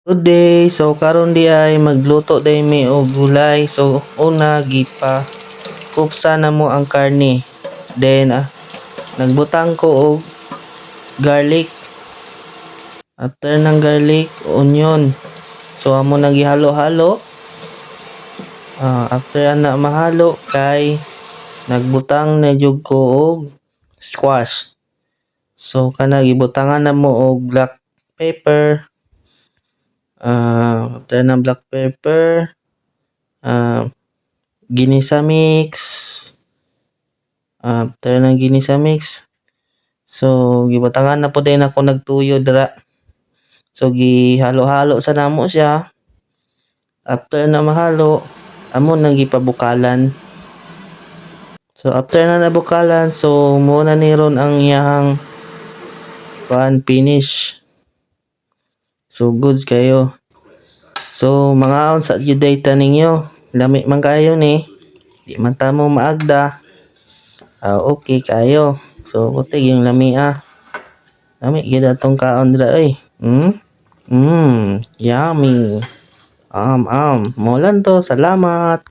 Good day. So karon di ay magluto day mi og gulay. So una gipa kupsa na mo ang karne. Then nagbutang ko og garlic. After ng garlic, onion. So amo nang gihalo-halo. After ana mahalo kay nagbutang na jud ko og squash. So kana gibutangan na mo og black pepper. After ng black pepper, ginisa mix. After ng ginisa mix, so gibutangan na po din ako nagtuyo dira. So gihalo-halo sa namo siya. After na mahalo, amo nang gipabukalan. So after na nabukalan, so muna ni ron ang iyang finish. So goods kayo. So mga sa jud data ninyo. Lami man kayo ni. Di man ta mo maagda. Okay kayo. So puti yung lami Lami gid atong kaon dira oy. Yummy. Mulan to. Salamat.